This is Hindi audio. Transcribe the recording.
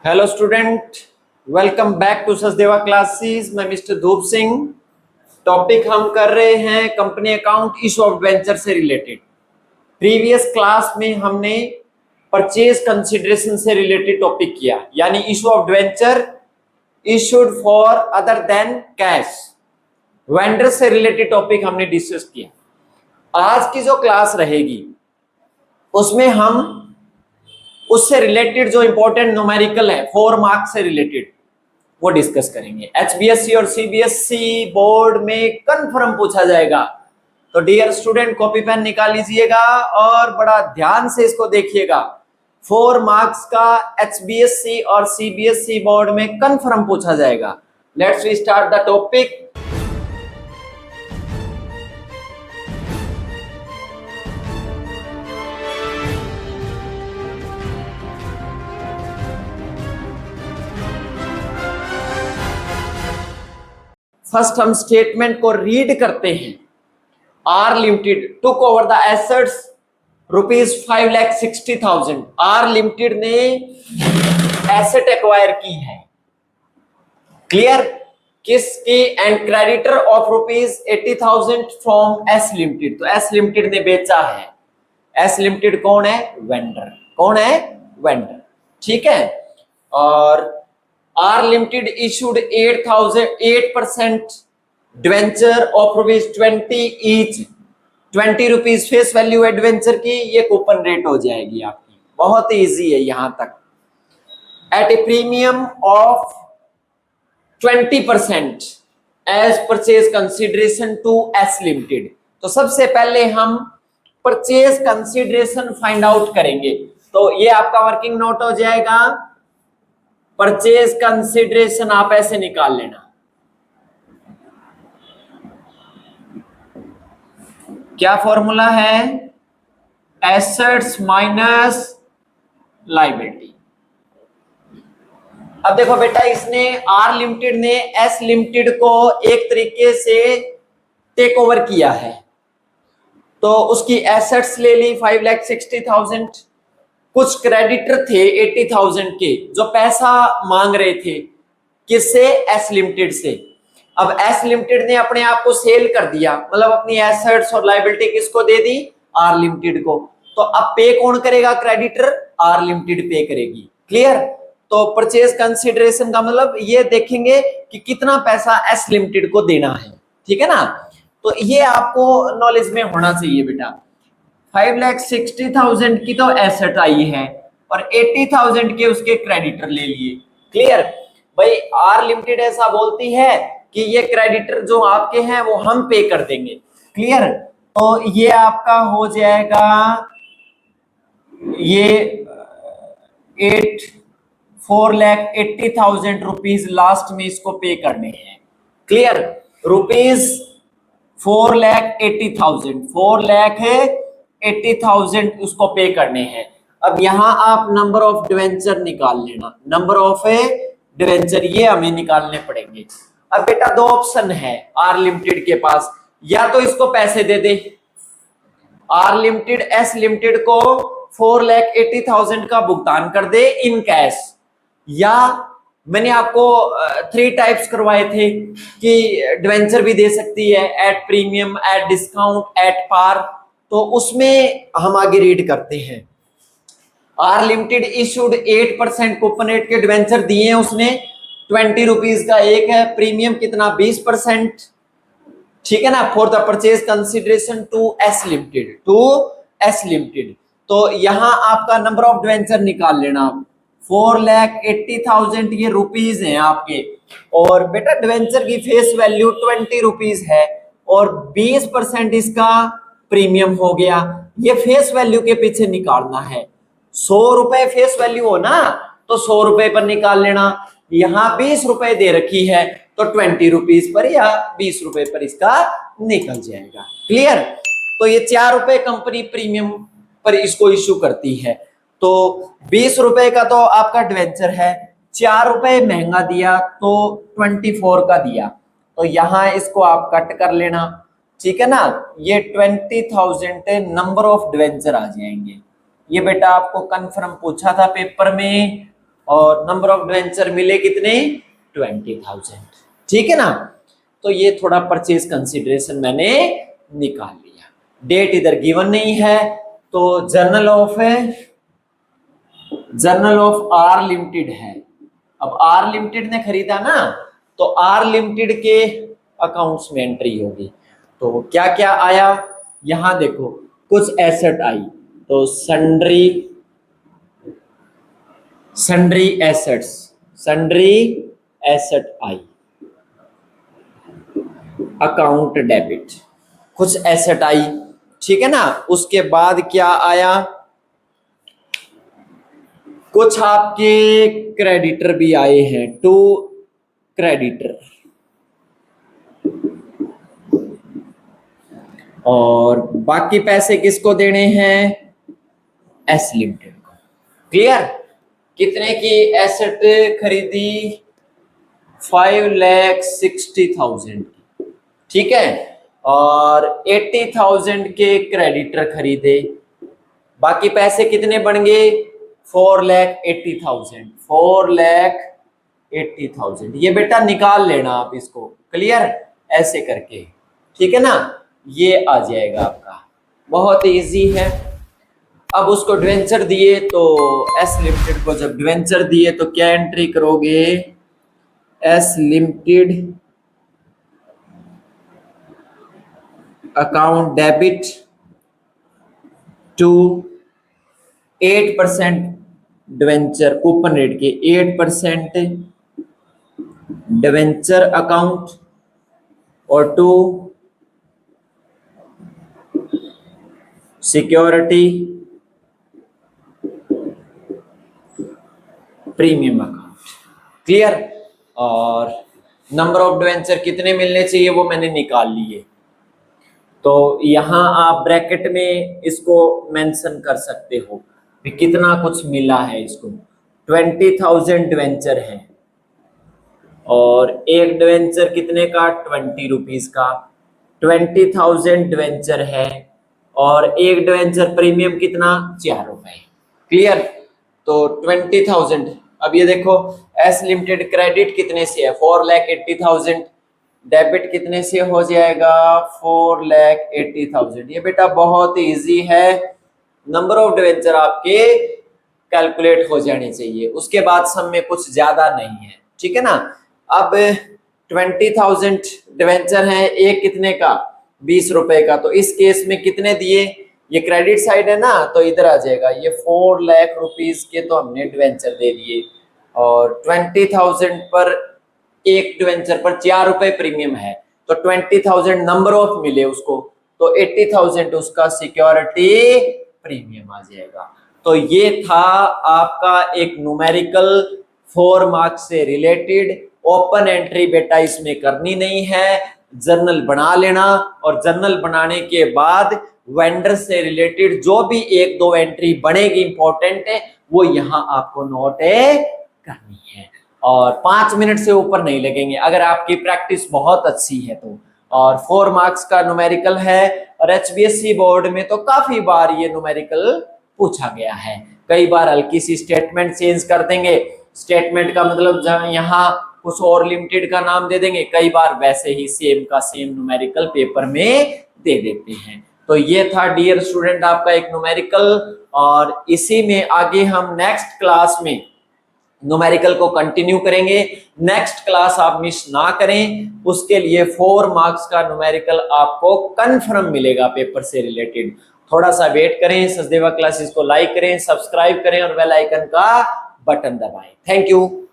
Hello student, welcome back to Sachdeva classes. मैं मिस्टर धूप सिंह। टॉपिक हम कर रहे हैं company account issue of venture से रिलेटेड। प्रीवियस क्लास में हमने परचेज कंसिडरेशन से रिलेटेड टॉपिक किया, यानी issue of venture issued for other than cash, vendor से रिलेटेड टॉपिक हमने डिस्कस किया। आज की जो क्लास रहेगी उसमें हम उससे रिलेटेड जो इंपॉर्टेंट न्यूमेरिकल है 4 मार्क्स से रिलेटेड वो डिस्कस करेंगे। एचबीएससी और सीबीएसई बोर्ड में कंफर्म पूछा जाएगा, तो डियर स्टूडेंट कॉपी पेन निकाल लीजिएगा और बड़ा ध्यान से इसको देखिएगा। 4 मार्क्स का एचबीएससी और सीबीएसई बोर्ड में कंफर्म पूछा जाएगा। Let's we start the topic. First हम स्टेटमेंट को रीड करते हैं। R limited took over the assets ₹5,60,000। R limited ने एसेट एक्वायर की है, क्लियर, किसकी? And creditor of ₹80,000 from S limited. तो एस लिमिटेड ने बेचा है। एस लिमिटेड कौन है? वेंडर। कौन है? वेंडर, ठीक है। और R limited issued 8% debenture of ₹20 each. ₹20 face value adventure की, ये कूपन रेट हो जाएगी आपकी। बहुत इजी है यहां तक। At a premium of 20% as purchase consideration to S limited. तो सबसे पहले हम परचेज कंसिडरेशन फाइंड आउट करेंगे। तो ये आपका वर्किंग नोट हो जाएगा। परचेज कंसिडरेशन आप ऐसे निकाल लेना, क्या फॉर्मूला है? Assets minus liability. अब देखो बेटा, इसने आर लिमिटेड ने एस लिमिटेड को एक तरीके से टेक ओवर किया है, तो उसकी एसेट्स ले ली 5,60,000। कुछ क्रेडिटर थे 80,000 के जो पैसा मांग रहे थे, किससे? एस लिमिटेड से। अब एस लिमिटेड ने अपने आप को सेल कर दिया, मतलब अपनी एसेट्स और लायबिलिटी किसको दे दी? आर लिमिटेड को। तो अब पे कौन करेगा? क्रेडिटर आर लिमिटेड पे करेगी, क्लियर। तो परचेज कंसिडरेशन का मतलब ये देखेंगे कि कितना पैसा एस लिमिटेड को देना है, ठीक है ना। तो ये आपको नॉलेज में होना चाहिए बेटा। 5,60,000 की तो एसेट आई है और 80,000 के उसके क्रेडिटर ले लिए, क्लियर। भाई आर लिमिटेड ऐसा बोलती है कि ये क्रेडिटर जो आपके हैं वो हम पे कर देंगे, क्लियर। तो ये आपका हो जाएगा, ये 4,80,000 रुपीज लास्ट में इसको पे करने हैं, क्लियर। ₹4,80,000 उसको पे करने हैं। अब यहां आप नंबर ऑफ डिवेंचर निकाल लेना। नंबर ऑफ डिवेंचर ये हमें निकालने पड़ेंगे। अब बेटा दो ऑप्शन है आर लिमिटेड के पास, या तो इसको पैसे दे दे, आर लिमिटेड एस लिमिटेड को 4,80,000 का भुगतान कर दे इन कैश, या मैंने आपको 3 टाइप्स करवाए थे कि डिवेंचर भी दे सकती है at premium, at discount, at par. तो उसमें हम आगे रीड करते हैं। R limited issued 8% coupon rate के डिवेंचर दिए हैं उसने, ₹20 का एक है। प्रीमियम कितना? 20%, ठीक है ना, for the purchase consideration to S limited, to S limited. तो यहां आपका नंबर ऑफ डिवेंचर निकाल लेना आप। 4,80,000 ये रुपीज हैं आपके, और बेटा डिवेंचर की फेस वैल्यू ₹20 है और 20% इसका प्रीमियम हो गया। ये फेस वैल्यू के पीछे निकालना है। 100 रुपए फेस वैल्यू हो ना, तो 100 रुपए पर निकाल लेना। यहां 20 रुपए दे रखी है तो ₹20 पर या 20 रुपए पर इसका निकल जाएगा, क्लियर। तो ये ₹4 कंपनी प्रीमियम पर इसको इश्यू करती है। तो 20 रुपए का तो आपका डिवेंचर है, ₹4 महंगा दिया तो 24 का दिया। तो यहां इसको आप कट कर लेना, ठीक है ना। ये 20,000 नंबर ऑफ डिवेंचर आ जाएंगे। ये बेटा आपको कंफर्म पूछा था पेपर में, और नंबर ऑफ डिवेंचर मिले कितने 20,000। ठीक है ना। तो ये थोड़ा परचेज कंसिडरेशन मैंने निकाल लिया। डेट इधर गिवन नहीं है तो जर्नल ऑफ आर लिमिटेड है। अब आर लिमिटेड ने खरीदा ना तो आर लिमिटेड के अकाउंट्स में एंट्री होगी। तो क्या क्या आया यहां देखो, कुछ एसेट आई तो सन्ड्री एसेट आई, अकाउंट डेबिट, कुछ एसेट आई। ठीक है ना। उसके बाद क्या आया, कुछ आपके क्रेडिटर भी आए हैं, 2 क्रेडिटर, और बाकी पैसे किसको देने हैं एस लिमिटेड को। क्लियर। कितने की एसेट खरीदी 5,60,000 की। ठीक है। और 80,000 के क्रेडिटर खरीदे, बाकी पैसे कितने बन गए 4,80,000। ये बेटा निकाल लेना आप इसको, क्लियर ऐसे करके। ठीक है ना। ये आ जाएगा आपका, बहुत इजी है। अब उसको डिवेंचर दिए तो एस लिमिटेड को जब डिवेंचर दिए तो क्या एंट्री करोगे, S limited account debit to 8% debenture coupon rate के 8% डिवेंचर अकाउंट और to security premium account. Clear. और नंबर ऑफ डिवेंचर कितने मिलने चाहिए वो मैंने निकाल लिए। तो यहां आप ब्रैकेट में इसको मेंशन कर सकते हो कि कितना कुछ मिला है इसको। 20,000 डिवेंचर है और एक डिवेंचर कितने का 20 रुपीज का, 20,000 डिवेंचर है और एक डिवेंचर प्रीमियम कितना 4 रुपए। क्लियर। तो 20,000। अब ये देखो एस लिमिटेड क्रेडिट कितने से है 4,80,000, डेबिट कितने से हो जाएगा 4,80,000। ये बेटा बहुत इजी है, नंबर ऑफ डिवेंचर आपके कैलकुलेट हो जाने चाहिए, उसके बाद सम में कुछ ज्यादा नहीं है। ठीक है ना। अब 20,000 डिवेंचर है, एक कितने का 20 रुपए का, तो इस केस में कितने दिए, ये क्रेडिट साइड है ना तो इधर आ जाएगा, ये 4 लाख रुपीज के तो हमने डिवेंचर दे दिए और 20,000 पर एक डिवेंचर पर 4 रुपए प्रीमियम है तो 20,000 नंबर ऑफ मिले उसको, तो 80,000 उसका सिक्योरिटी प्रीमियम आ जाएगा। तो ये था आपका एक न्यूमेरिकल 4 मार्क्स से रिलेटेड। ओपन एंट्री बेटा इसमें करनी नहीं है, जर्नल बना लेना और जर्नल बनाने के बाद वेंडर से रिलेटेड जो भी 1-2 एंट्री बनेगी इंपॉर्टेंट है वो यहाँ आपको नोट करनी है और 5 मिनट से ऊपर नहीं लगेंगे अगर आपकी प्रैक्टिस बहुत अच्छी है तो। और 4 मार्क्स का न्यूमेरिकल है और एचबीएससी बोर्ड में तो काफी बार ये न्यूमेरिकल पूछा गया है। कई बार हल्की सी स्टेटमेंट चेंज कर देंगे, स्टेटमेंट का मतलब यहाँ कुछ और लिमिटेड का नाम दे देंगे, कई बार वैसे ही सेम का सेम न्यूमेरिकल पेपर में दे देते हैं। तो ये था डियर स्टूडेंट आपका एक न्यूमेरिकल और इसी में आगे हम नेक्स्ट क्लास में न्यूमेरिकल को कंटिन्यू करेंगे। नेक्स्ट क्लास आप मिस ना करें, उसके लिए 4 मार्क्स का न्यूमेरिकल आपको कंफर्म मिलेगा पेपर से रिलेटेड। थोड़ा सा वेट करें, सचदेवा क्लासेस को लाइक करें, सब्सक्राइब करें और बेल आइकन का बटन दबाएं। Thank you.